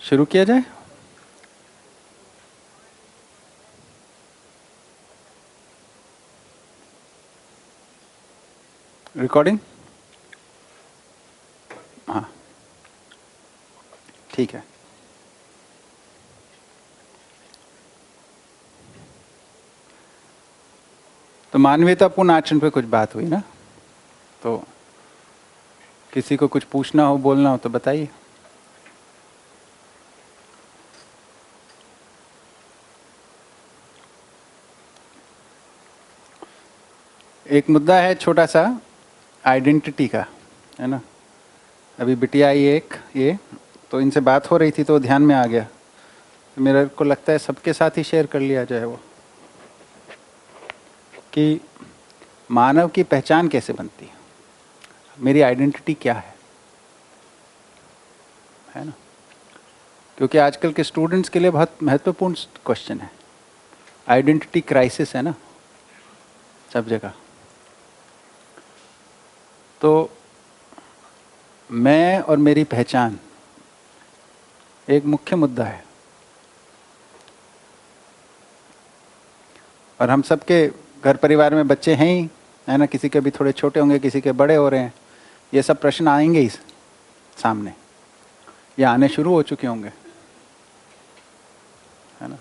शुरू किया जाए। रिकॉर्डिंग, हाँ ठीक है। तो मानवीयतापूर्ण आचरण पे कुछ बात हुई ना, तो किसी को कुछ पूछना हो, बोलना हो तो बताइए। एक मुद्दा है छोटा सा आइडेंटिटी का, है ना। अभी बिटिया आई एक, ये तो इनसे बात हो रही थी तो ध्यान में आ गया, तो मेरे को लगता है सबके साथ ही शेयर कर लिया जाए वो, कि मानव की पहचान कैसे बनती है, मेरी आइडेंटिटी क्या है ना। क्योंकि आजकल के स्टूडेंट्स के लिए बहुत महत्वपूर्ण क्वेश्चन है, आइडेंटिटी क्राइसिस है ना सब जगह। तो मैं और मेरी पहचान एक मुख्य मुद्दा है, और हम सबके घर परिवार में बच्चे हैं ही, है ना। किसी के भी थोड़े छोटे होंगे, किसी के बड़े हो रहे हैं, ये सब प्रश्न आएंगे ही सामने, ये आने शुरू हो चुके होंगे, है ना।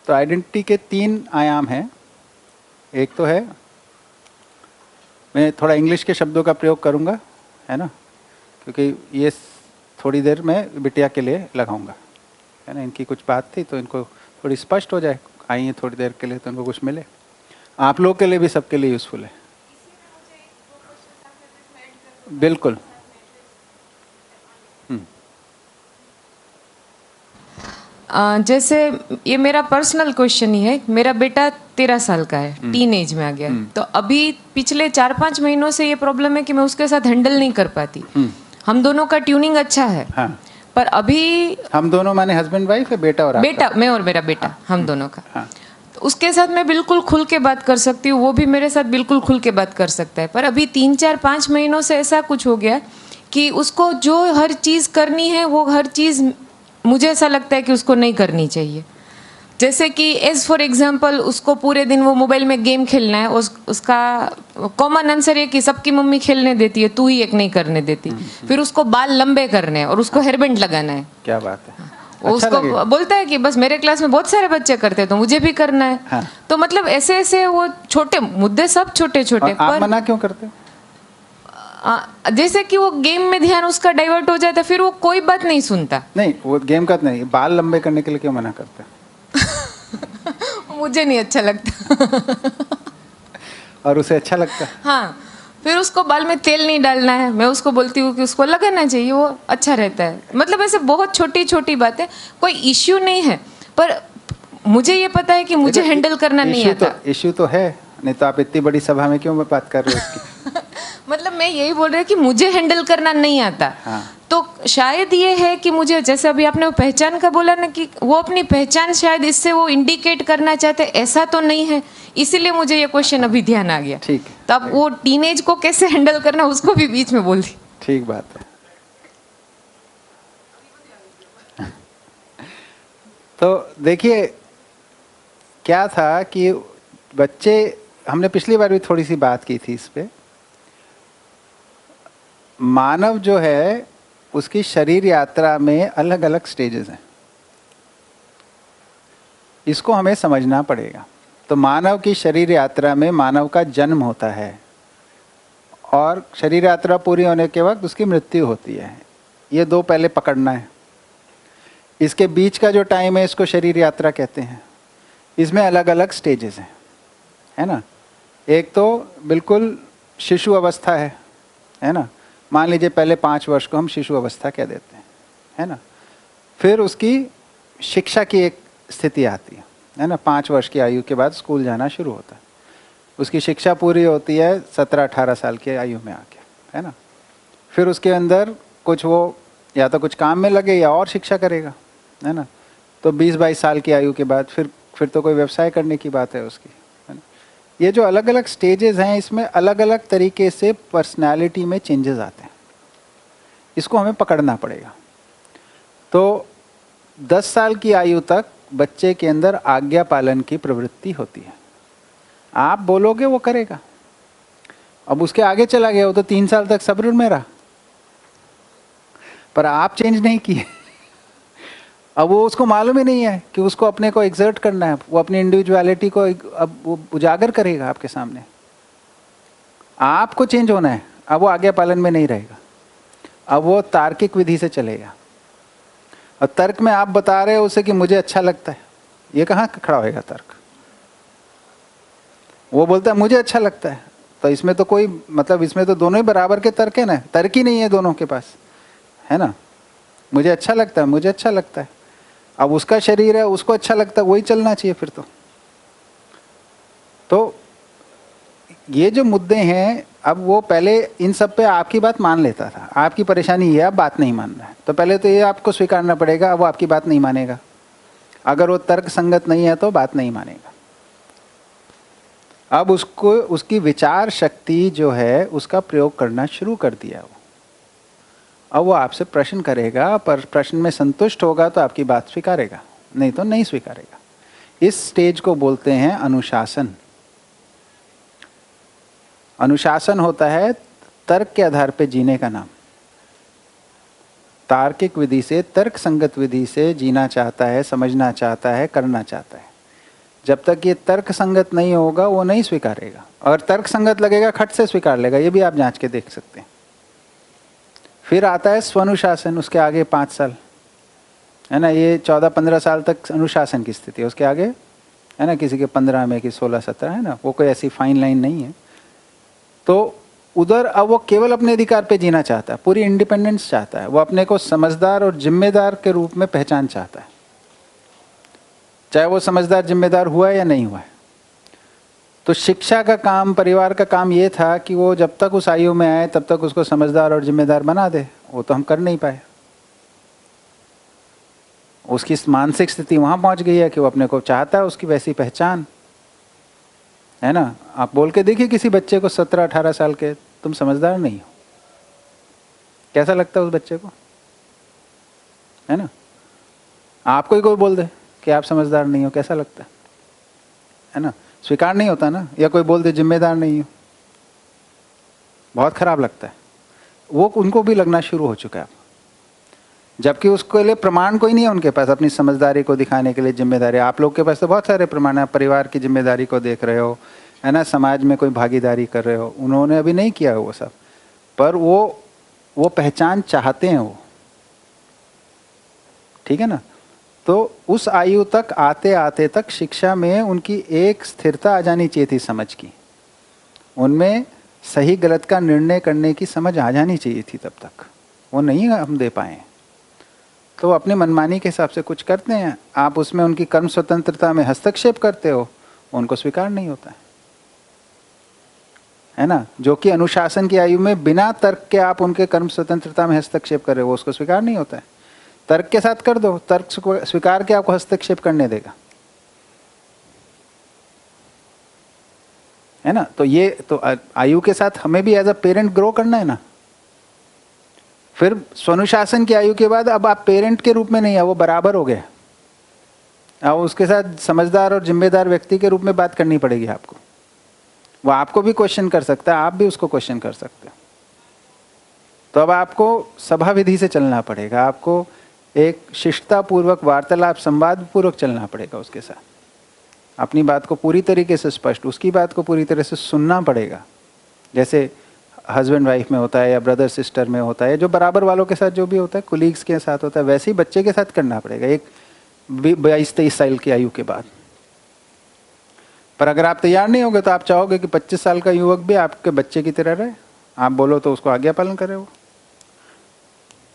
तो आइडेंटिटी के 3 आयाम हैं। एक तो है, मैं थोड़ा इंग्लिश के शब्दों का प्रयोग करूंगा, है ना, क्योंकि ये थोड़ी देर में बिटिया के लिए लगाऊंगा, है ना। इनकी कुछ बात थी तो इनको थोड़ी स्पष्ट हो जाए, आई हैं थोड़ी देर के लिए तो इनको कुछ मिले। आप लोग के लिए भी, सबके लिए यूजफुल है। बिल्कुल। जैसे ये मेरा पर्सनल क्वेश्चन ही है। मेरा बेटा 13 साल का है, टीन एज में आ गया। तो अभी पिछले 4-5 महीनों से ये प्रॉब्लम है कि मैं उसके साथ हैंडल नहीं कर पाती। हम दोनों का ट्यूनिंग अच्छा है, हाँ। पर अभी हम दोनों माने हस्बैंड वाइफ है, बेटा और आपका? बेटा, मैं और मेरा बेटा, हाँ। हम दोनों का। हाँ। तो उसके साथ मैं बिल्कुल खुल के बात कर सकती हूँ, वो भी मेरे साथ बिल्कुल खुल के बात कर सकता है। पर अभी 3-4-5 महीनों से ऐसा कुछ हो गया कि उसको जो हर चीज़ करनी है वो हर चीज़ मुझे ऐसा लगता है कि उसको नहीं करनी चाहिए। जैसे कि एज फॉर एग्जाम्पल, उसको पूरे दिन वो मोबाइल में गेम खेलना है, उसका कॉमन आंसर है कि सबकी मम्मी खेलने देती है, तू ही एक नहीं करने देती। फिर उसको बाल लंबे करने हैं और उसको हेयर बैंड लगाना है। क्या बात है। वो अच्छा उसको बोलता है कि बस मेरे क्लास में बहुत सारे बच्चे करते हैं तो मुझे भी करना है। हाँ। तो मतलब ऐसे ऐसे वो छोटे मुद्दे, सब छोटे छोटे। आप मना क्यों करते हो? जैसे कि वो गेम में ध्यान उसका डाइवर्ट हो जाता है, फिर वो कोई बात नहीं सुनता। नहीं, वो गेम का नहीं, बाल लंबे करने के लिए क्यों मना करते हैं? मुझे नहीं अच्छा लगता। और उसे अच्छा लगता है? हाँ, फिर उसको बाल में तेल नहीं डालना है, मैं उसको बोलती हूँ कि उसको लगाना चाहिए, वो अच्छा रहता है। मतलब ऐसे बहुत छोटी छोटी बातें, कोई इश्यू नहीं है, पर मुझे ये पता है कि मुझे हैंडल करना नहीं आता। इश्यू तो है, नहीं तो आप इतनी बड़ी सभा में क्यों बात कर रहे हो उसकी? मतलब मैं यही बोल रही हूँ कि मुझे हैंडल करना नहीं आता। हाँ। तो शायद ये है कि मुझे, जैसे अभी आपने वो पहचान का बोला ना, कि वो अपनी पहचान शायद इससे वो इंडिकेट करना चाहते, ऐसा तो नहीं है। इसीलिए मुझे ये क्वेश्चन अभी ध्यान आ गया। ठीक है। तो अब वो टीनेज को कैसे हैंडल करना, उसको भी बीच में बोल दी। ठीक बात है। तो देखिए क्या था कि बच्चे, हमने पिछली बार भी थोड़ी सी बात की थी इस पे। मानव जो है उसकी शरीर यात्रा में अलग अलग स्टेजेस हैं, इसको हमें समझना पड़ेगा। तो मानव की शरीर यात्रा में मानव का जन्म होता है और शरीर यात्रा पूरी होने के वक्त उसकी मृत्यु होती है। ये 2 पहले पकड़ना है। इसके बीच का जो टाइम है इसको शरीर यात्रा कहते हैं। इसमें अलग अलग स्टेजेस हैं, है ना। एक तो बिल्कुल शिशु अवस्था है ना। मान लीजिए पहले 5 वर्ष को हम शिशु अवस्था कह देते हैं, है ना। फिर उसकी शिक्षा की एक स्थिति आती है ना। 5 वर्ष की आयु के बाद स्कूल जाना शुरू होता है। उसकी शिक्षा पूरी होती है 17-18 साल की आयु में आके, है ना। फिर उसके अंदर कुछ वो या तो कुछ काम में लगे या और शिक्षा करेगा, है ना। तो 20-22 साल की आयु के बाद फिर तो कोई व्यवसाय करने की बात है उसकी, है ना। ये जो अलग अलग स्टेजेस हैं, इसमें अलग अलग तरीके से पर्सनालिटी में चेंजेस आते हैं। इसको हमें पकड़ना पड़ेगा। तो 10 साल की आयु तक बच्चे के अंदर आज्ञा पालन की प्रवृत्ति होती है। आप बोलोगे वो करेगा। अब उसके आगे चला गया, वो तो 3 साल तक सब्र में रहा, पर आप चेंज नहीं किए। अब वो उसको मालूम ही नहीं है कि उसको अपने को एग्जर्ट करना है, वो अपनी इंडिविजुअलिटी को अब वो उजागर करेगा आपके सामने। आपको चेंज होना है। अब वो आज्ञा पालन में नहीं रहेगा, अब वो तार्किक विधि से चलेगा। और तर्क में आप बता रहे हो उसे कि मुझे अच्छा लगता है, ये कहाँ खड़ा होएगा तर्क? वो बोलता है मुझे अच्छा लगता है, तो इसमें तो कोई मतलब, इसमें तो दोनों ही बराबर के तर्क है ना। तर्क ही नहीं है दोनों के पास, है ना। मुझे अच्छा लगता है, मुझे अच्छा लगता है। अब उसका शरीर है, उसको अच्छा लगता है, वही चलना चाहिए फिर तो ये जो मुद्दे हैं, अब वो पहले इन सब पे आपकी बात मान लेता था। आपकी परेशानी ये, आप बात नहीं मान रहा है, तो पहले तो ये आपको स्वीकारना पड़ेगा। वो आपकी बात नहीं मानेगा, अगर वो तर्क संगत नहीं है तो बात नहीं मानेगा। अब उसको उसकी विचार शक्ति जो है उसका प्रयोग करना शुरू कर दिया वो। अब वो आपसे प्रश्न करेगा, पर प्रश्न में संतुष्ट होगा तो आपकी बात स्वीकारेगा, नहीं तो नहीं स्वीकारेगा। इस स्टेज को बोलते हैं अनुशासन। अनुशासन होता है तर्क के आधार पर जीने का नाम। तार्किक विधि से, तर्क संगत विधि से जीना चाहता है, समझना चाहता है, करना चाहता है। जब तक ये तर्क संगत नहीं होगा वो नहीं स्वीकारेगा। अगर तर्क संगत लगेगा खट से स्वीकार लेगा, ये भी आप जांच के देख सकते हैं। फिर आता है स्वनुशासन, उसके आगे 5 साल, है ना। ये 14-15 साल तक अनुशासन की स्थिति है, उसके आगे, है ना, किसी के 15 में, कि 16-17, है ना, वो कोई ऐसी फाइन लाइन नहीं है। तो उधर अब वो केवल अपने अधिकार पे जीना चाहता है, पूरी इंडिपेंडेंस चाहता है, वो अपने को समझदार और जिम्मेदार के रूप में पहचान चाहता है, चाहे वो समझदार जिम्मेदार हुआ है या नहीं हुआ है। तो शिक्षा का काम, परिवार का काम ये था कि वो जब तक उस आयु में आए तब तक उसको समझदार और जिम्मेदार बना दे। वो तो हम कर नहीं पाए। उसकी मानसिक स्थिति वहां पहुंच गई है कि वो अपने को चाहता है, उसकी वैसी पहचान, है ना। आप बोल के देखिए किसी बच्चे को 17-18 साल के, तुम समझदार नहीं हो, कैसा लगता है उस बच्चे को, है ना। आपको ही कोई बोल दे कि आप समझदार नहीं हो, कैसा लगता है ना। स्वीकार नहीं होता ना। या कोई बोल दे जिम्मेदार नहीं हो, बहुत खराब लगता है। वो उनको भी लगना शुरू हो चुका है, जबकि उसके लिए प्रमाण कोई नहीं है उनके पास अपनी समझदारी को दिखाने के लिए। जिम्मेदारी आप लोग के पास तो बहुत सारे प्रमाण है। परिवार की जिम्मेदारी को देख रहे हो, है ना, समाज में कोई भागीदारी कर रहे हो। उन्होंने अभी नहीं किया वो सब, पर वो पहचान चाहते हैं वो, ठीक है ना। तो उस आयु तक आते आते तक शिक्षा में उनकी एक स्थिरता आ जानी चाहिए थी समझ की। उनमें सही गलत का निर्णय करने की समझ आ जानी चाहिए थी, तब तक वो नहीं हम दे पाए। तो अपनी मनमानी के हिसाब से कुछ करते हैं। आप उसमें उनकी कर्म स्वतंत्रता में हस्तक्षेप करते हो, उनको स्वीकार नहीं होता है ना। जो कि अनुशासन की आयु में बिना तर्क के आप उनके कर्म स्वतंत्रता में हस्तक्षेप कर रहे हो, उसको स्वीकार नहीं होता है। तर्क के साथ कर दो, तर्क स्वीकार के आपको हस्तक्षेप करने देगा, है ना। तो ये तो आयु के साथ हमें भी एज अ पेरेंट ग्रो करना है ना। फिर स्वनुशासन की आयु के बाद अब आप पेरेंट के रूप में नहीं है, वो बराबर हो गए। अब उसके साथ समझदार और जिम्मेदार व्यक्ति के रूप में बात करनी पड़ेगी आपको। वो आपको भी क्वेश्चन कर सकता है, आप भी उसको क्वेश्चन कर सकते हो। तो अब आपको सभा विधि से चलना पड़ेगा, आपको एक शिष्टतापूर्वक, वार्तालाप, संवाद पूर्वक चलना पड़ेगा उसके साथ। अपनी बात को पूरी तरीके से स्पष्ट, उसकी बात को पूरी तरह से सुनना पड़ेगा। जैसे हस्बैंड वाइफ में होता है, या ब्रदर सिस्टर में होता है, जो बराबर वालों के साथ जो भी होता है, कुलीग्स के साथ होता है, वैसे ही बच्चे के साथ करना पड़ेगा एक 22-23 साल की आयु के बाद। पर अगर आप तैयार नहीं होगे तो आप चाहोगे कि 25 साल का युवक भी आपके बच्चे की तरह रहे। आप बोलो तो उसको आज्ञा पालन करे वो,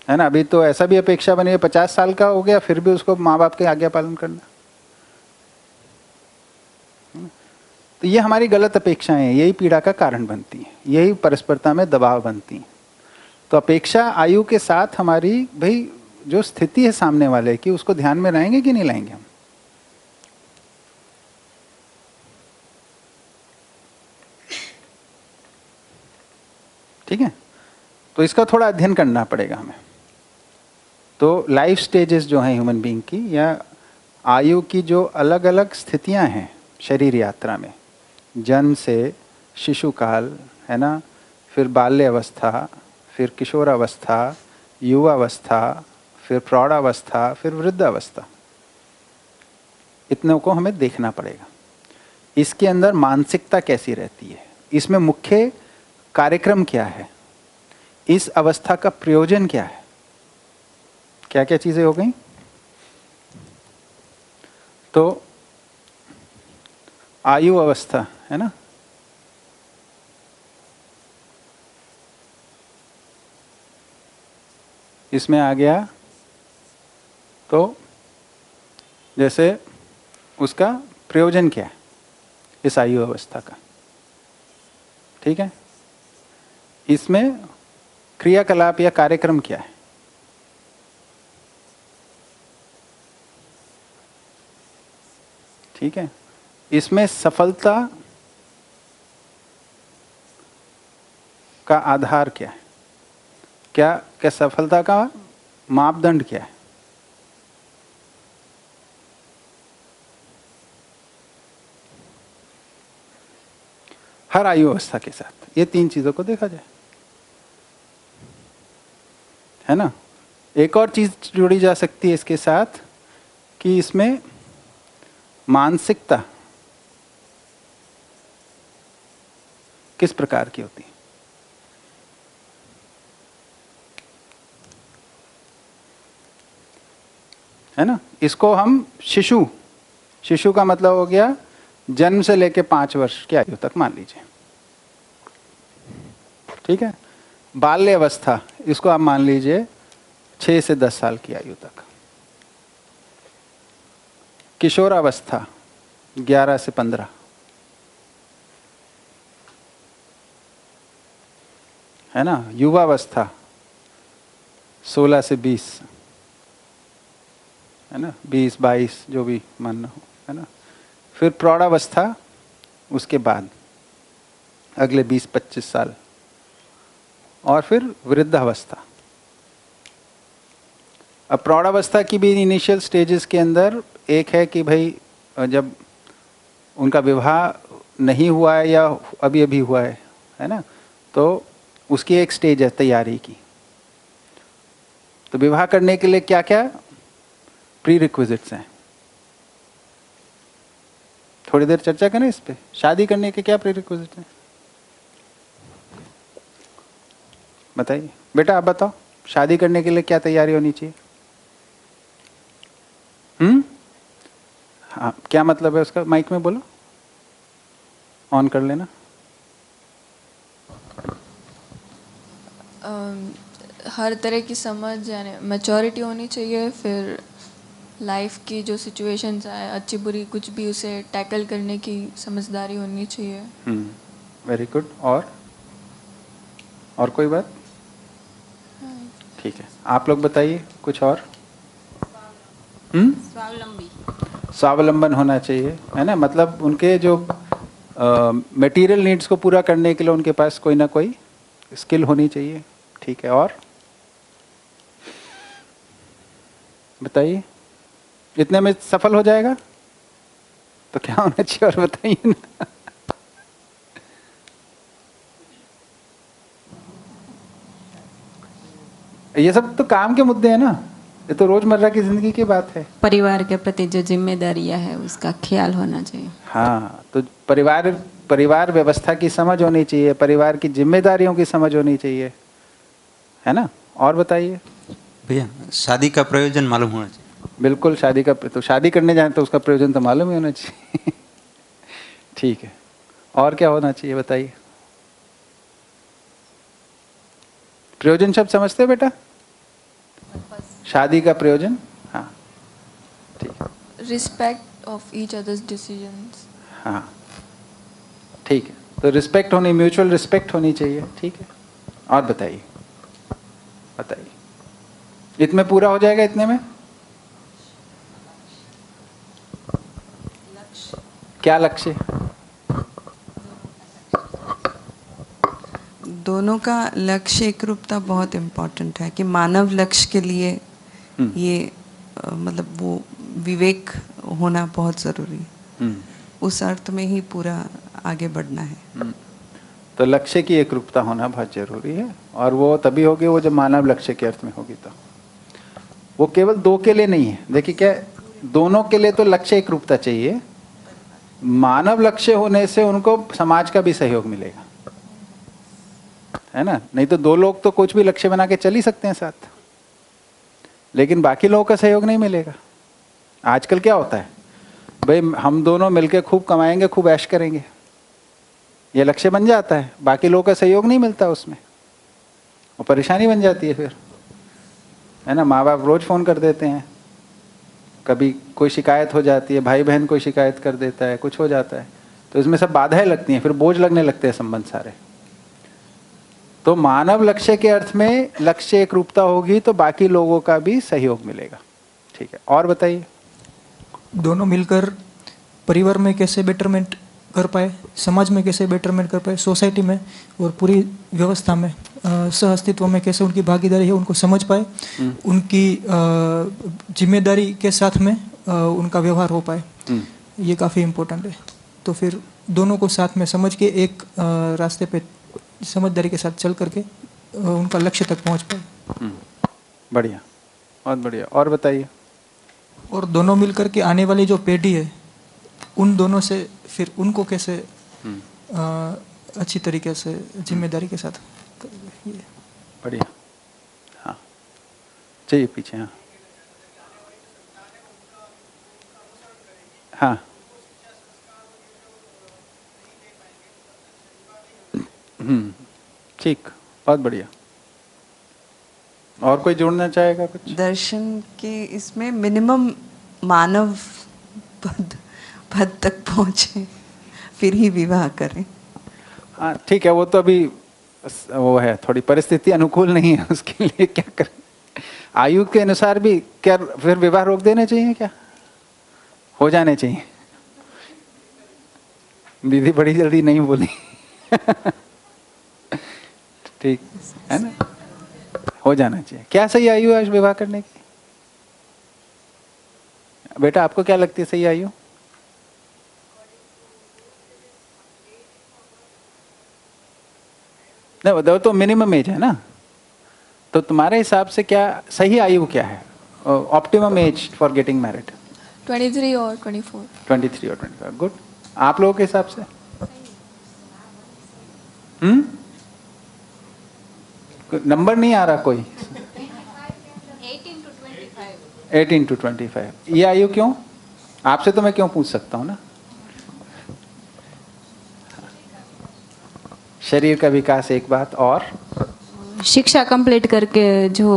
है ना। अभी तो ऐसा भी अपेक्षा बनी है 50 साल का हो गया फिर भी उसको माँ बाप के आज्ञा पालन करना। तो ये हमारी गलत अपेक्षाएं हैं, यही पीड़ा का कारण बनती है, यही परस्परता में दबाव बनती है। तो अपेक्षा आयु के साथ हमारी भाई जो स्थिति है सामने वाले की, उसको ध्यान में लाएंगे कि नहीं लाएंगे हम। ठीक है, तो इसका थोड़ा अध्ययन करना पड़ेगा हमें। तो लाइफ स्टेजेस जो हैं ह्यूमन बीइंग की, या आयु की जो अलग अलग स्थितियां हैं शरीर यात्रा में, जन्म से शिशु काल, है ना, फिर बाल्य अवस्था, फिर किशोरावस्था, युवावस्था, फिर प्रौढ़ावस्था, फिर वृद्धावस्था, इतनों को हमें देखना पड़ेगा। इसके अंदर मानसिकता कैसी रहती है, इसमें मुख्य कार्यक्रम क्या है, इस अवस्था का प्रयोजन क्या है, क्या क्या चीजें हो गई। तो आयु अवस्था है ना, इसमें आ गया, तो जैसे उसका प्रयोजन क्या है इस आयु अवस्था का, ठीक है। इसमें क्रियाकलाप या कार्यक्रम क्या है, ठीक है। इसमें सफलता का आधार क्या है, क्या सफलता का मापदंड क्या है। हर आयु अवस्था के साथ ये तीन चीजों को देखा जाए, है ना। एक और चीज जोड़ी जा सकती है इसके साथ कि इसमें मानसिकता किस प्रकार की होती है ना। इसको हम शिशु का मतलब हो गया जन्म से लेके 5 वर्ष की आयु तक मान लीजिए, ठीक है। बाल्य अवस्था, इसको आप मान लीजिए 6 से 10 साल की आयु तक। किशोरावस्था 11 से 15, है ना। युवावस्था 16 से 20, है ना, 20-22 जो भी मानना हो, है ना। फिर प्रौढ़ावस्था उसके बाद अगले 20-25 साल, और फिर वृद्धावस्था। अब प्रौढ़ावस्था की भी इनिशियल स्टेजेस के अंदर एक है कि भाई जब उनका विवाह नहीं हुआ है या अभी अभी हुआ है ना, तो उसकी एक स्टेज है तैयारी की। तो विवाह करने के लिए क्या क्या प्री रिक्विजिट्स हैं, थोड़ी देर चर्चा करें इस पे। शादी करने के क्या प्री रिक्विजिट्स हैं, बताइए बेटा, आप बताओ, शादी करने के लिए क्या तैयारी होनी चाहिए। हाँ, क्या मतलब है उसका, माइक में बोलो, ऑन कर लेना। हर तरह की समझ, यानी मैच्योरिटी होनी चाहिए, फिर लाइफ की जो सिचुएशंस आए अच्छी बुरी कुछ भी, उसे टैकल करने की समझदारी होनी चाहिए। Very good. और कोई बात, ठीक है। आप लोग बताइए कुछ और। स्वावलंबन होना चाहिए, है ना, मतलब उनके जो मटेरियल नीड्स को पूरा करने के लिए उनके पास कोई ना कोई स्किल होनी चाहिए, ठीक है। और बताइए, इतने में सफल हो जाएगा तो क्या होना चाहिए, और बताइए ना। ये सब तो काम के मुद्दे हैं ना, ये तो रोजमर्रा की जिंदगी की बात है। परिवार के प्रति जो जिम्मेदारियां है उसका ख्याल होना चाहिए। हाँ, तो परिवार व्यवस्था की समझ होनी चाहिए, परिवार की जिम्मेदारियों की समझ होनी चाहिए, है ना। और बताइए भैया, शादी का प्रयोजन मालूम होना चाहिए। बिल्कुल, तो शादी करने जाए तो उसका प्रयोजन तो मालूम ही होना चाहिए। ठीक है, और क्या होना चाहिए बताइए। प्रयोजन शब्द समझते हो बेटा, शादी का प्रयोजन। हाँ ठीक है, respect of each others decisions. हाँ ठीक है, तो रिस्पेक्ट होनी, म्यूचुअल रिस्पेक्ट होनी चाहिए, ठीक है। और बताइए इतने पूरा हो जाएगा, इतने में क्या लक्ष्य। दोनों का लक्ष्य एक रूपता बहुत इम्पोर्टेंट है कि मानव लक्ष्य के लिए ये मतलब वो विवेक होना बहुत ज़रूरी है। उस अर्थ में ही पूरा आगे बढ़ना है। तो लक्ष्य की एकरूपता होना बहुत जरूरी है, और वो तभी होगी वो जब मानव लक्ष्य के अर्थ में होगी। तो वो केवल दो के लिए नहीं है, देखिए क्या, दोनों के लिए तो लक्ष्य एकरूपता चाहिए। मानव लक्ष्य होने से उनको समाज का भी सहयोग मिलेगा, है ना। नहीं तो दो लोग तो कुछ भी लक्ष्य बना के चल ही सकते हैं साथ, लेकिन बाकी लोगों का सहयोग नहीं मिलेगा। आजकल क्या होता है भाई, हम दोनों मिलके खूब कमाएंगे, खूब ऐश करेंगे, ये लक्ष्य बन जाता है, बाकी लोगों का सहयोग नहीं मिलता उसमें, और परेशानी बन जाती है फिर, है ना। माँ बाप रोज फोन कर देते हैं, कभी कोई शिकायत हो जाती है, भाई बहन कोई शिकायत कर देता है, कुछ हो जाता है, तो इसमें सब बाधाएं लगती हैं, फिर बोझ लगने लगते हैं संबंध सारे। तो मानव लक्ष्य के अर्थ में लक्ष्य एकरूपता होगी तो बाकी लोगों का भी सहयोग मिलेगा। ठीक है, और बताइए। दोनों मिलकर परिवार में कैसे बेटरमेंट कर पाए, समाज में कैसे बेटरमेंट कर पाए, सोसाइटी में और पूरी व्यवस्था में सह अस्तित्व में कैसे उनकी भागीदारी है उनको समझ पाए, उनकी जिम्मेदारी के साथ में उनका व्यवहार हो पाए, ये काफ़ी इम्पोर्टेंट है। तो फिर दोनों को साथ में समझ के एक रास्ते पे समझदारी के साथ चल करके उनका लक्ष्य तक पहुंच पाए। बढ़िया, बहुत बढ़िया, और बताइए। और दोनों मिलकर के आने वाली जो पीढ़ी है उन दोनों से फिर उनको कैसे अच्छी तरीके से जिम्मेदारी के साथ करेंगे। बढ़िया, हाँ चाहिए पीछे, हाँ हाँ, ठीक, बहुत बढ़िया। और कोई जोड़ना चाहेगा कुछ? दर्शन के इसमें मिनिमम मानव पद तक पहुँचे फिर ही विवाह करें। हाँ ठीक है, वो तो अभी वो है, थोड़ी परिस्थिति अनुकूल नहीं है उसके लिए, क्या करें। आयु के अनुसार भी क्या फिर विवाह रोक देने चाहिए, क्या हो जाने चाहिए? दीदी बड़ी जल्दी नहीं बोली। ठीक है ना, हो जाना चाहिए। क्या सही आयु है विवाह करने की? बेटा आपको क्या लगती है सही आयु? नहीं, वो तो मिनिमम एज है ना, तो तुम्हारे हिसाब से क्या सही आयु क्या है, optimum age for getting married? 23 और 24। 23 और 25, गुड। आप लोगों के हिसाब से? नंबर नहीं आ रहा कोई? 18 to 25, ये आयु क्यों? आपसे तो मैं क्यों पूछ सकता हूँ ना। शरीर का विकास एक बात, और शिक्षा कंप्लीट करके जो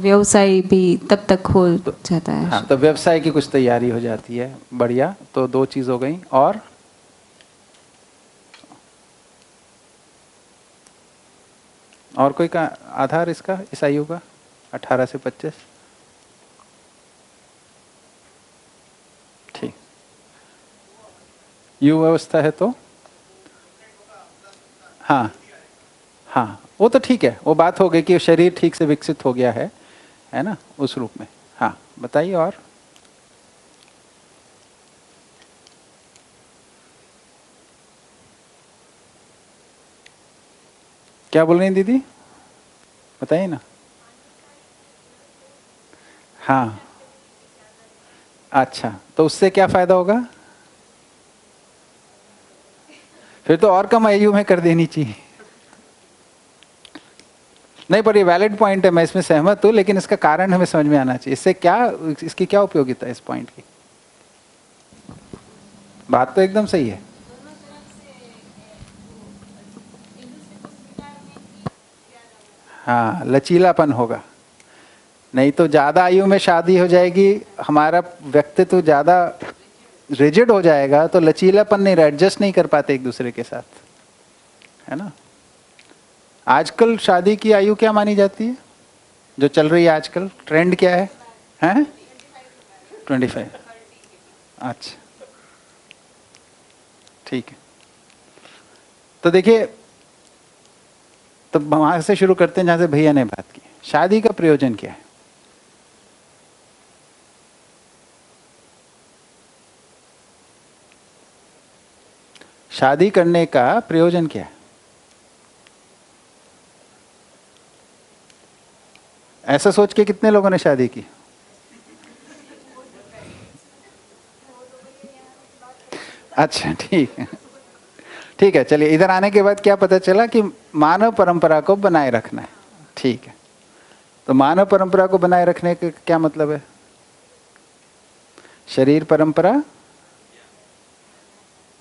व्यवसाय भी तब तक हो जाता है। हाँ, तो व्यवसाय की कुछ तैयारी हो जाती है। बढ़िया, तो दो चीज हो गई। और कोई का आधार इसका, इस आयु का 18 से 25? ठीक, युवा अवस्था है तो हाँ हाँ, वो तो ठीक है, वो बात हो गई कि शरीर ठीक से विकसित हो गया है ना, उस रूप में। हाँ बताइए। और क्या बोल रही हैं दीदी, बताइए ना। हाँ, अच्छा, तो उससे क्या फायदा होगा? फिर तो और कम आयु में कर देनी चाहिए। नहीं, पर ये वैलिड पॉइंट है, मैं इसमें सहमत हूं, लेकिन इसका कारण हमें समझ में आना चाहिए। इससे क्या, इसकी क्या उपयोगिता है इस पॉइंट की? बात तो एकदम सही है। हाँ, लचीलापन होगा, नहीं तो ज्यादा आयु में शादी हो जाएगी, हमारा व्यक्तित्व ज्यादा रिजिड हो जाएगा, तो लचीलापन नहीं, एडजस्ट नहीं कर पाते एक दूसरे के साथ, है ना। आजकल शादी की आयु क्या मानी जाती है, जो चल रही है आजकल, ट्रेंड क्या है? हैं 25। अच्छा ठीक है, तो देखिए, तो वहां से शुरू करते हैं जहां से भैया ने बात की। शादी का प्रयोजन क्या है? शादी करने का प्रयोजन क्या है? ऐसा सोच के कितने लोगों ने शादी की? अच्छा, ठीक है, ठीक है। चलिए, इधर आने के बाद क्या पता चला कि मानव परंपरा को बनाए रखना है। ठीक है, तो मानव परंपरा को बनाए रखने का क्या मतलब है? शरीर परंपरा,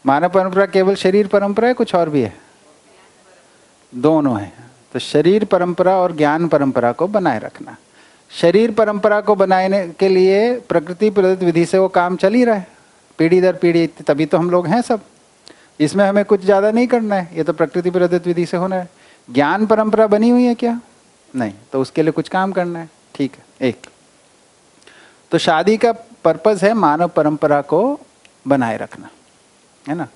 मानव परंपरा केवल शरीर परंपरा है, कुछ और भी है? दोनों है। तो शरीर परंपरा और ज्ञान परंपरा को बनाए रखना। शरीर परंपरा को बनाने के लिए प्रकृति प्रदत्त विधि से वो काम चल ही रहा है, पीढ़ी दर पीढ़ी, तभी तो हम लोग हैं सब। इसमें हमें कुछ ज़्यादा नहीं करना है, ये तो प्रकृति प्रदत्त विधि से होना है। ज्ञान परंपरा बनी हुई है क्या? नहीं, तो उसके लिए कुछ काम करना है। ठीक है, एक तो शादी का पर्पस है मानव परंपरा को बनाए रखना, है ना।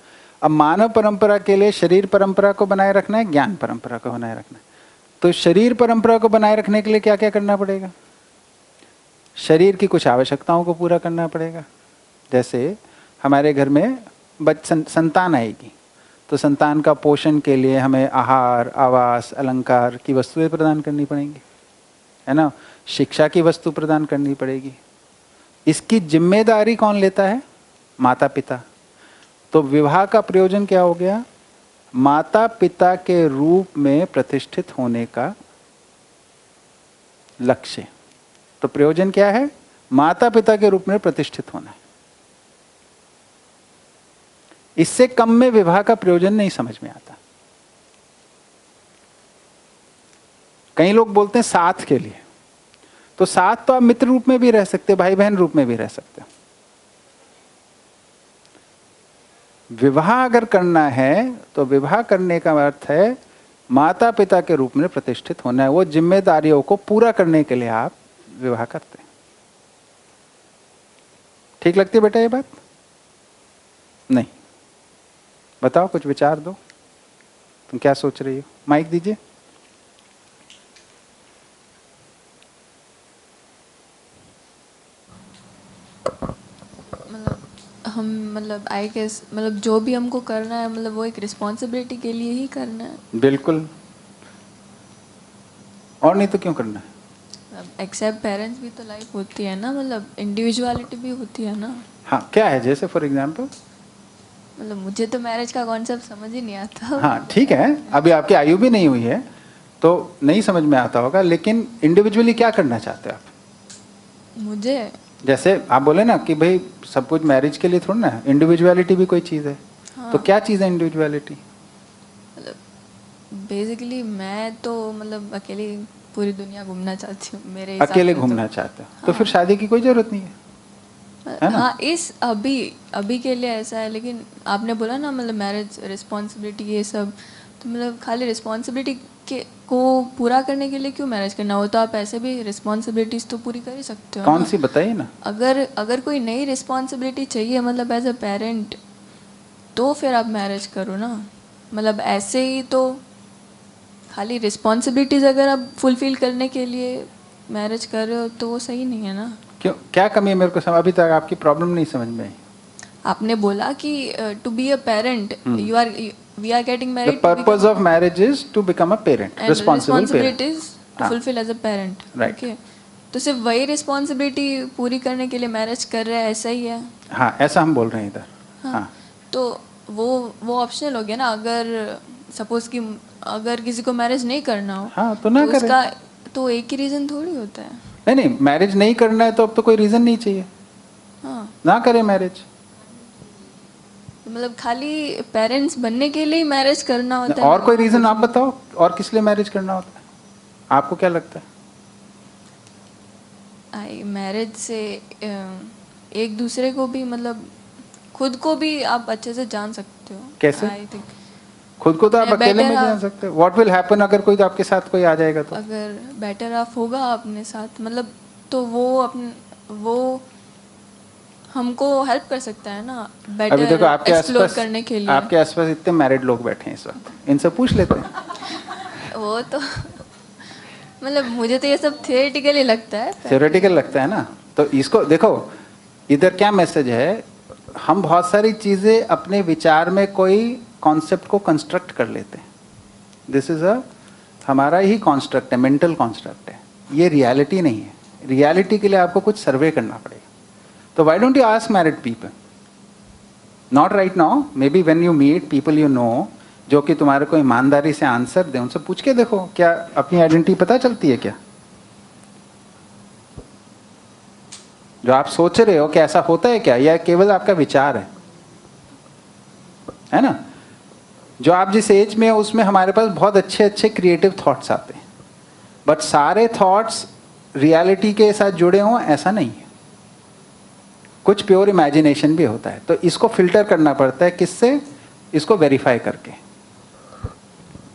अब मानव परंपरा के लिए शरीर परंपरा को बनाए रखना है, ज्ञान परंपरा को बनाए रखना है। तो शरीर परंपरा को बनाए रखने के लिए क्या क्या करना पड़ेगा? शरीर की कुछ आवश्यकताओं को पूरा करना पड़ेगा। जैसे हमारे घर में संतान आएगी, तो संतान का पोषण के लिए हमें आहार, आवास, अलंकार की वस्तुएं प्रदान करनी पड़ेंगी, है ना। शिक्षा की वस्तु प्रदान करनी पड़ेगी। इसकी जिम्मेदारी कौन लेता है? माता पिता। तो विवाह का प्रयोजन क्या हो गया? माता पिता के रूप में प्रतिष्ठित होने का लक्ष्य। तो प्रयोजन क्या है? माता पिता के रूप में प्रतिष्ठित होना है। इससे कम में विवाह का प्रयोजन नहीं समझ में आता। कई लोग बोलते हैं साथ के लिए, तो साथ तो आप मित्र रूप में भी रह सकते, भाई बहन रूप में भी रह सकते। विवाह अगर करना है तो विवाह करने का अर्थ है माता पिता के रूप में प्रतिष्ठित होना है। वो जिम्मेदारियों को पूरा करने के लिए आप विवाह करते हैं। ठीक लगती है बेटा ये बात? नहीं? बताओ, कुछ विचार दो, तुम क्या सोच रही हो? माइक दीजिए। मतलब आई गेस मतलब जो भी हमको करना है, मतलब वो एक रिस्पॉन्सिबिलिटी के लिए ही करना है। बिल्कुल, और नहीं तो क्यों करना है? एक्सेप्ट पेरेंट्स भी तो लाइफ होती है ना, मतलब इंडिविजुअलिटी भी होती है ना। हाँ, क्या है? जैसे फॉर एग्जाम्पल, मतलब मुझे तो मैरिज का कॉन्सेप्ट समझ ही नहीं आता। हाँ ठीक है, अभी आपकी आयु भी नहीं हुई है तो नहीं समझ में आता होगा, लेकिन इंडिविजुअली क्या करना चाहते हो आप? मुझे जैसे आप बोले ना कि भाई सब कुछ मैरिज के लिए थोड़ा ना है, इंडिविजुअलिटी भी कोई चीज़ है। हाँ। तो क्या चीज़ है इंडिविजुअलिटी? मतलब बेसिकली मैं तो मतलब अकेले पूरी दुनिया घूमना चाहती हूँ। मेरे हिसाब अकेले से घूमना चाहते हो तो फिर शादी की कोई जरूरत नहीं है ना? हाँ, इस अभी के लिए ऐसा है, लेकिन आपने बोला ना मतलब मैरिज रिस्पॉन्सिबिलिटी ये सब, तो मतलब खाली रिस्पॉन्सिबिलिटी के को पूरा करने के लिए क्यों मैरिज करना हो? तो आप ऐसे भी रिस्पॉन्सिबिलिटीज तो पूरी कर ही सकते हो। कौन सी बताइए ना। अगर कोई नई रिस्पॉन्सिबिलिटी चाहिए मतलब एज अ पेरेंट, तो फिर आप मैरिज करो ना। मतलब ऐसे ही तो खाली रिस्पॉन्सिबिलिटीज अगर आप फुलफिल करने के लिए मैरिज कर रहे हो तो वो सही नहीं है ना। क्यों, क्या कमी है? मेरे को अभी तक आपकी प्रॉब्लम नहीं समझ में आई। आपने बोला कि to be a parent we are getting The married, purpose of marriage is to become a parent, responsible parent. To fulfil as a parent. Right. Okay, तो सिर्फ वही रिस्पॉन्सिबिलिटी पूरी करने के लिए मैरिज कर रहे हैं, ऐसा ही है? हाँ, ऐसा हम बोल रहे हैं इधर। हाँ, तो वो ऑप्शनल हो गया ना। अगर सपोज कि अगर किसी को मैरिज नहीं करना हो, हाँ, तो ना करे। उसका तो एक ही रीजन थोड़ी होता है। नहीं, मैरिज नहीं करना है तो अब तो कोई रीजन नहीं चाहिए, हाँ, ना करे मैरिज। मतलब खाली पेरेंट्स बनने के लिए मैरिज करना होता है। और कोई रीजन आप बताओ, और किस लिए मैरिज करना होता है? आपको क्या लगता है? मैरिज से एक दूसरे को भी मतलब खुद को भी आप अच्छे से जान सकते हो। कैसे? आई थिंक खुद को तो आप अकेले में better जान सकते हो। व्हाट विल हैपन अगर कोई आपके साथ कोई आ जाएगा तो? अगर बेटर ऑफ होगा अपने साथ, मतलब तो वो हमको हेल्प कर सकता है ना अभी देखो बेटर आपके एक्सप्लोर आसपास, करने के लिए। आपके आसपास इतने मैरिड लोग बैठे हैं इस वक्त, इनसे पूछ लेते हैं। वो तो मतलब मुझे तो ये सब थियोरेटिकली लगता है। थ्योरेटिकल लगता है ना, तो इसको देखो, इधर क्या मैसेज है? हम बहुत सारी चीजें अपने विचार में कोई कॉन्सेप्ट को कंस्ट्रक्ट कर लेते हैं। दिस इज अ हमारा ही कॉन्स्ट्रक्ट है, मेंटल कॉन्स्ट्रक्ट है, ये रियलिटी नहीं है। रियलिटी के लिए आपको कुछ सर्वे करना पड़ेगा। तो why don't you ask married people, not right now, maybe when you meet people you know, जो कि तुम्हारे को ईमानदारी से आंसर दें, उनसे पूछ के देखो क्या अपनी आइडेंटिटी पता चलती है क्या? जो आप सोच रहे हो कि ऐसा होता है क्या, या केवल आपका विचार है ना? जो आप जिस एज में हो उसमें हमारे पास बहुत अच्छे अच्छे क्रिएटिव थॉट्स आते हैं, बट सारे थॉट्स रियलिटी के साथ जुड़े हों ऐसा नहीं है। कुछ प्योर इमेजिनेशन भी होता है। तो इसको फिल्टर करना पड़ता है, किससे? इसको वेरीफाई करके,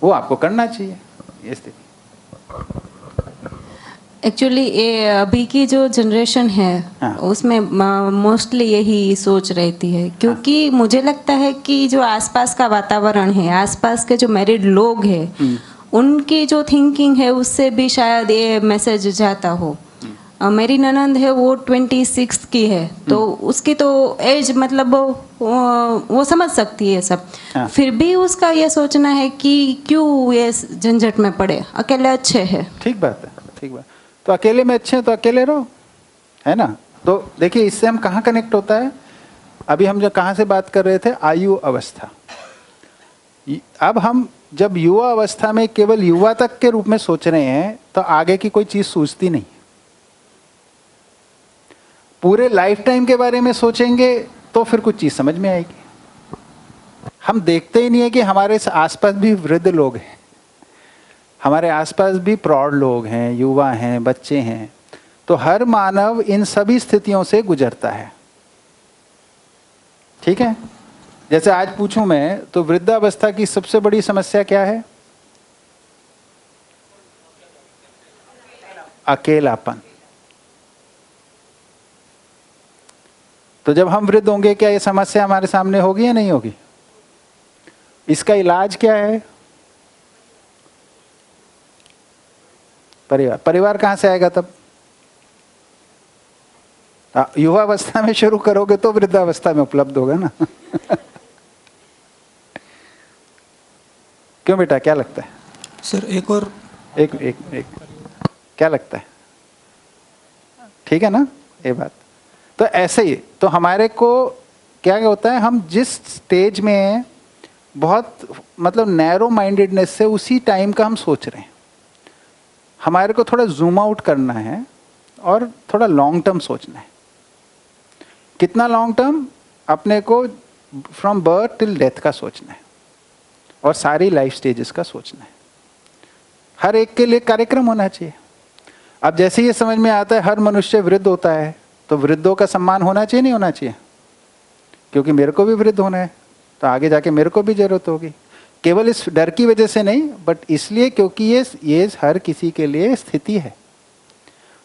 वो आपको करना चाहिए ये स्थिति। एक्चुअली ये अभी की जो जनरेशन है हाँ। उसमें मोस्टली यही सोच रहती है, क्योंकि मुझे लगता है कि जो आसपास का वातावरण है, आसपास के जो मैरिड लोग हैं, उनकी जो थिंकिंग है उससे भी शायद ये मैसेज जाता हो। मेरी ननंद है वो 26 की है, तो उसकी तो एज मतलब वो समझ सकती है सब। हाँ। फिर भी उसका ये सोचना है कि क्यों ये झंझट में पड़े, अकेले अच्छे हैं। ठीक बात है, ठीक बात। तो अकेले में अच्छे हैं तो अकेले रहो, है ना? तो देखिए इससे हम कहाँ कनेक्ट होता है। अभी हम जो कहाँ से बात कर रहे थे, आयु अवस्था। अब हम जब युवा अवस्था में केवल युवा तक के रूप में सोच रहे हैं तो आगे की कोई चीज सूझती नहीं। पूरे लाइफ टाइम के बारे में सोचेंगे तो फिर कुछ चीज समझ में आएगी। हम देखते ही नहीं है कि हमारे आसपास भी वृद्ध लोग हैं, हमारे आसपास भी प्रौढ़ लोग हैं, युवा हैं, बच्चे हैं। तो हर मानव इन सभी स्थितियों से गुजरता है। ठीक है? जैसे आज पूछूं मैं तो वृद्धावस्था की सबसे बड़ी समस्या क्या है? अकेलापन। तो जब हम वृद्ध होंगे क्या ये समस्या हमारे सामने होगी या नहीं होगी? इसका इलाज क्या है? परिवार। परिवार कहां से आएगा तब? युवावस्था में शुरू करोगे तो वृद्धावस्था में उपलब्ध होगा ना। क्यों बेटा, क्या लगता है? सर एक और एक एक एक क्या लगता है? ठीक है ना ये बात? तो ऐसे ही तो हमारे को क्या होता है, हम जिस स्टेज में हैं बहुत मतलब नैरो माइंडेडनेस से उसी टाइम का हम सोच रहे हैं। हमारे को थोड़ा जूम आउट करना है और थोड़ा लॉन्ग टर्म सोचना है। कितना लॉन्ग टर्म? अपने को फ्रॉम बर्थ टिल डेथ का सोचना है और सारी लाइफ स्टेजेस का सोचना है। हर एक के लिए कार्यक्रम होना चाहिए। अब जैसे ये समझ में आता है हर मनुष्य वृद्ध होता है तो वृद्धों का सम्मान होना चाहिए, नहीं होना चाहिए? क्योंकि मेरे को भी वृद्ध होना है तो आगे जाके मेरे को भी जरूरत होगी। केवल इस डर की वजह से नहीं, बट इसलिए क्योंकि ये हर किसी के लिए स्थिति है।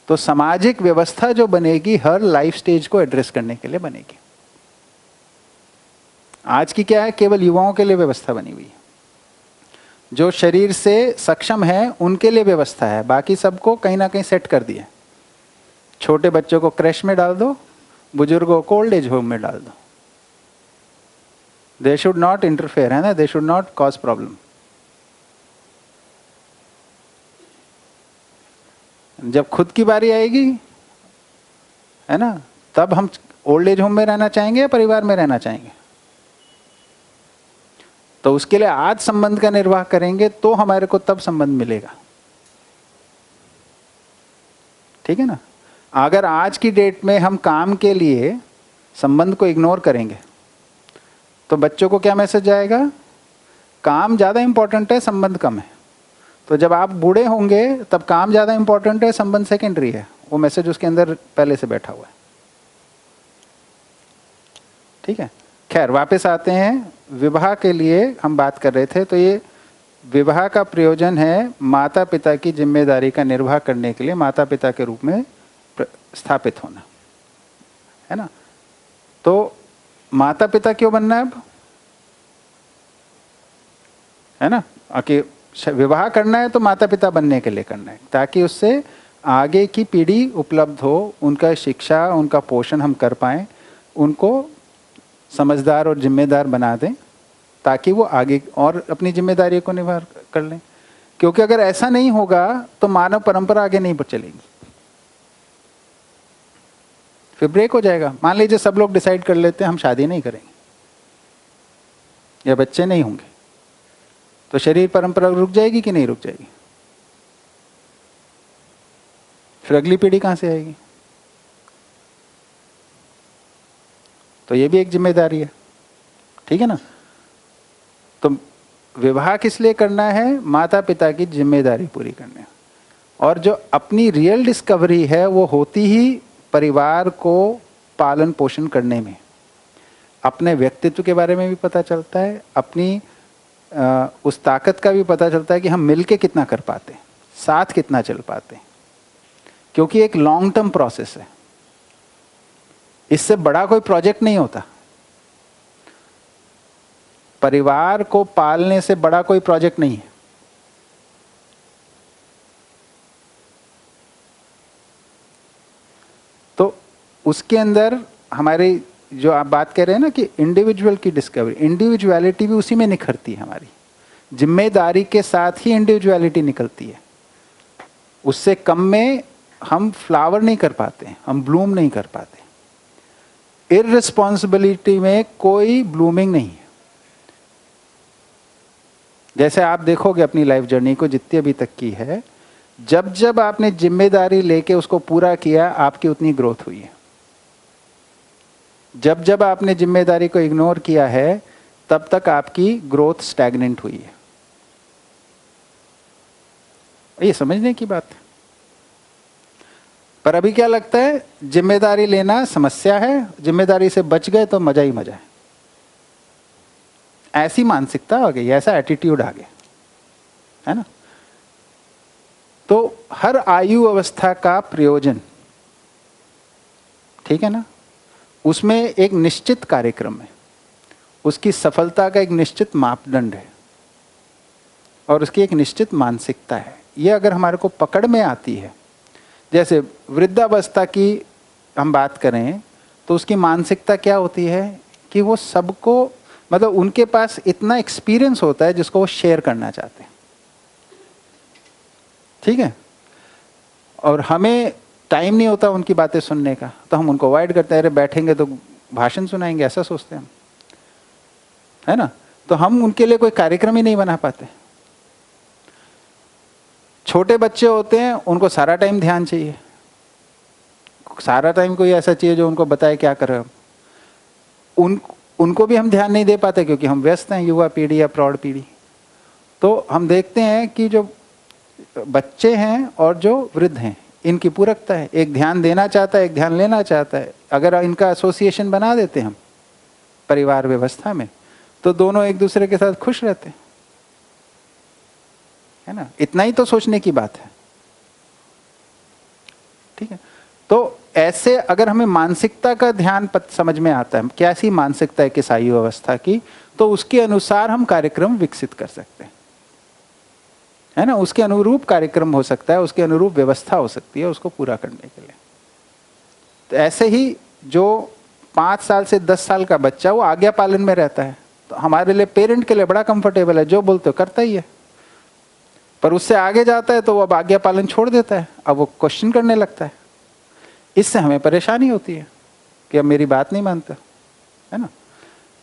तो सामाजिक व्यवस्था जो बनेगी हर लाइफ स्टेज को एड्रेस करने के लिए बनेगी। आज की क्या है, केवल युवाओं के लिए व्यवस्था बनी हुई है। जो शरीर से सक्षम है उनके लिए व्यवस्था है, बाकी सबको कहीं ना कहीं सेट कर दिया। छोटे बच्चों को क्रैश में डाल दो, बुजुर्गों को ओल्ड एज होम में डाल दो। दे शुड नॉट इंटरफेयर, है ना, they should not cause problem. जब खुद की बारी आएगी, है ना, तब हम ओल्ड एज होम में रहना चाहेंगे या परिवार में रहना चाहेंगे? तो उसके लिए आज संबंध का निर्वाह करेंगे तो हमारे को तब संबंध मिलेगा। ठीक है ना? अगर आज की डेट में हम काम के लिए संबंध को इग्नोर करेंगे तो बच्चों को क्या मैसेज जाएगा? काम ज़्यादा इंपॉर्टेंट है, संबंध कम है। तो जब आप बूढ़े होंगे तब काम ज़्यादा इंपॉर्टेंट है, संबंध सेकेंडरी है। वो मैसेज उसके अंदर पहले से बैठा हुआ है। ठीक है? खैर वापस आते हैं, विवाह के लिए हम बात कर रहे थे। तो ये विवाह का प्रयोजन है माता पिता की जिम्मेदारी का निर्वाह करने के लिए माता पिता के रूप में स्थापित होना, है ना? तो माता पिता क्यों बनना है अब? है ना? विवाह करना है तो माता पिता बनने के लिए करना है, ताकि उससे आगे की पीढ़ी उपलब्ध हो, उनका शिक्षा, उनका पोषण हम कर पाएं, उनको समझदार और जिम्मेदार बना दें, ताकि वो आगे और अपनी जिम्मेदारी को निभा कर लें। क्योंकि अगर ऐसा नहीं होगा तो मानव परंपरा आगे नहीं चलेगी, फिर ब्रेक हो जाएगा। मान लीजिए सब लोग डिसाइड कर लेते हैं हम शादी नहीं करेंगे या बच्चे नहीं होंगे, तो शरीर परंपरा रुक जाएगी कि नहीं रुक जाएगी? फिर अगली पीढ़ी कहां से आएगी? तो ये भी एक जिम्मेदारी है, ठीक है ना। तो विवाह किस लिए करना है? माता पिता की जिम्मेदारी पूरी करने। और जो अपनी रियल डिस्कवरी है वो होती ही परिवार को पालन पोषण करने में। अपने व्यक्तित्व के बारे में भी पता चलता है, अपनी उस ताकत का भी पता चलता है कि हम मिलके कितना कर पाते हैं, साथ कितना चल पाते हैं। क्योंकि एक लॉन्ग टर्म प्रोसेस है, इससे बड़ा कोई प्रोजेक्ट नहीं होता। परिवार को पालने से बड़ा कोई प्रोजेक्ट नहीं है। तो उसके अंदर हमारी जो आप बात कह रहे हैं ना कि इंडिविजुअल की डिस्कवरी, इंडिविजुअलिटी भी उसी में निखरती है। हमारी जिम्मेदारी के साथ ही इंडिविजुअलिटी निकलती है। उससे कम में हम फ्लावर नहीं कर पाते, हम ब्लूम नहीं कर पाते। इररिस्पॉन्सिबिलिटी में कोई ब्लूमिंग नहीं है। जैसे आप देखोगे अपनी लाइफ जर्नी को जितनी अभी तक की है, जब जब आपने जिम्मेदारी लेके उसको पूरा किया, आपकी उतनी ग्रोथ हुई है। जब जब आपने जिम्मेदारी को इग्नोर किया है, तब तक आपकी ग्रोथ स्टैग्नेंट हुई है। ये समझने की बात है। पर अभी क्या लगता है, जिम्मेदारी लेना समस्या है, जिम्मेदारी से बच गए तो मजा ही मजा है। ऐसी मानसिकता आ गई, ऐसा एटीट्यूड आ गया, है ना। तो हर आयु अवस्था का प्रयोजन, ठीक है ना, उसमें एक निश्चित कार्यक्रम है, उसकी सफलता का एक निश्चित मापदंड है और उसकी एक निश्चित मानसिकता है। ये अगर हमारे को पकड़ में आती है, जैसे वृद्धावस्था की हम बात करें तो उसकी मानसिकता क्या होती है कि वो सबको, मतलब उनके पास इतना एक्सपीरियंस होता है जिसको वो शेयर करना चाहते हैं, ठीक है। और हमें टाइम नहीं होता उनकी बातें सुनने का, तो हम उनको अवॉइड करते हैं। अरे बैठेंगे तो भाषण सुनाएंगे, ऐसा सोचते हैं हम, है ना। तो हम उनके लिए कोई कार्यक्रम ही नहीं बना पाते। छोटे बच्चे होते हैं, उनको सारा टाइम ध्यान चाहिए, सारा टाइम कोई ऐसा चाहिए जो उनको बताए क्या करें। उनको भी हम ध्यान नहीं दे पाते क्योंकि हम व्यस्त हैं, युवा पीढ़ी या प्रौढ़ पीढ़ी। तो हम देखते हैं कि जो बच्चे हैं और जो वृद्ध हैं, इनकी पूरकता है। एक ध्यान देना चाहता है, एक ध्यान लेना चाहता है। अगर इनका एसोसिएशन बना देते हैं हम परिवार व्यवस्था में, तो दोनों एक दूसरे के साथ खुश रहते हैं, है ना। इतना ही तो सोचने की बात है, ठीक है। तो ऐसे अगर हमें मानसिकता का ध्यान समझ में आता है, कैसी मानसिकता है किस आयु अवस्था की, तो उसके अनुसार हम कार्यक्रम विकसित कर सकते हैं, है ना। उसके अनुरूप कार्यक्रम हो सकता है, उसके अनुरूप व्यवस्था हो सकती है उसको पूरा करने के लिए। तो ऐसे ही जो 5 साल से 10 साल का बच्चा, वो आज्ञा पालन में रहता है, तो हमारे लिए, पेरेंट के लिए बड़ा कंफर्टेबल है, जो बोलते हो करता ही है। पर उससे आगे जाता है तो वो अब आज्ञा पालन छोड़ देता है, अब वो क्वेश्चन करने लगता है। इससे हमें परेशानी होती है कि अब मेरी बात नहीं मानता, है ना।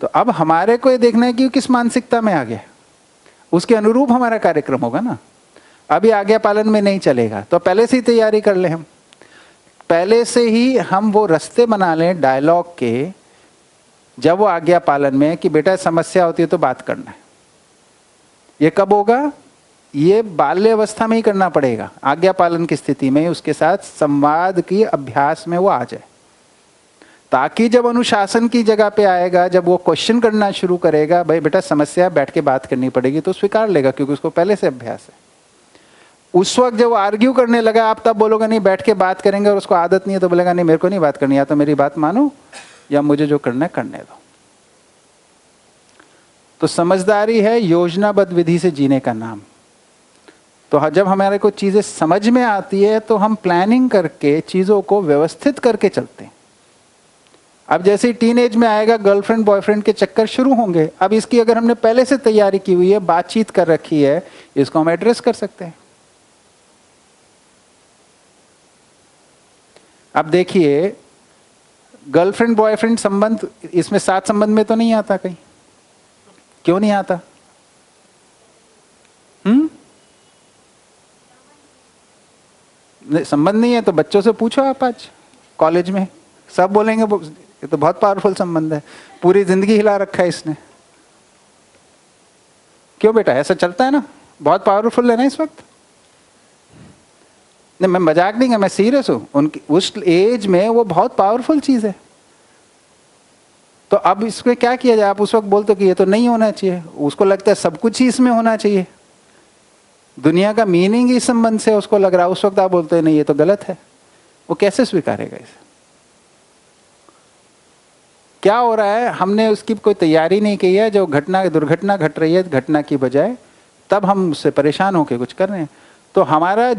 तो अब हमारे को ये देखना है कि किस मानसिकता में आ गया, उसके अनुरूप हमारा कार्यक्रम होगा ना। अभी आज्ञा पालन में नहीं चलेगा तो पहले से ही तैयारी कर लें, हम पहले से ही हम वो रास्ते बना लें डायलॉग के, जब वो आज्ञा पालन में कि बेटा समस्या होती है तो बात करना है। ये कब होगा? ये बाल्य अवस्था में ही करना पड़ेगा। आज्ञा पालन की स्थिति में उसके साथ संवाद की अभ्यास में वो आ जाए, ताकि जब अनुशासन की जगह पे आएगा, जब वो क्वेश्चन करना शुरू करेगा, भाई बेटा समस्या बैठ के बात करनी पड़ेगी, तो स्वीकार लेगा क्योंकि उसको पहले से अभ्यास है। उस वक्त जब वो आर्ग्यू करने लगा, आप तब बोलोगे नहीं बैठ के बात करेंगे, और उसको आदत नहीं है तो बोलेगा नहीं मेरे को नहीं बात करनी, या तो मेरी बात मानो या मुझे जो करना है करने दो। तो समझदारी है योजनाबद्ध विधि से जीने का नाम। तो जब हमारे को चीजें समझ में आती है तो हम प्लानिंग करके चीजों को व्यवस्थित करके चलते हैं। अब जैसे ही टीनेज में आएगा गर्लफ्रेंड बॉयफ्रेंड के चक्कर शुरू होंगे। अब इसकी अगर हमने पहले से तैयारी की हुई है, बातचीत कर रखी है, इसको हम एड्रेस कर सकते हैं। अब देखिए गर्लफ्रेंड बॉयफ्रेंड संबंध इसमें सात संबंध में तो नहीं आता कहीं, क्यों नहीं आता? संबंध नहीं है तो बच्चों से पूछो आप, आज कॉलेज में सब बोलेंगे ये तो बहुत पावरफुल संबंध है, पूरी जिंदगी हिला रखा है इसने। क्यों बेटा, ऐसा चलता है ना, बहुत पावरफुल है ना इस वक्त। नहीं मैं मजाक नहीं, मैं सीरियस हूं, उनकी उस एज में वो बहुत पावरफुल चीज है। तो अब इसमें क्या किया जाए? आप उस वक्त बोलते कि ये तो नहीं होना चाहिए, उसको लगता है सब कुछ ही इसमें होना चाहिए, दुनिया का मीनिंग इस संबंध से उसको लग रहा है, उस वक्त आप बोलते हैं नहीं ये तो गलत है, वो कैसे स्वीकारेगा इसे? क्या हो रहा है, हमने उसकी कोई तैयारी नहीं की है, जो दुर्घटना घट रही है घटना की बजाय, तब हम उससे परेशान होकर कुछ कर रहे हैं। तो हमारा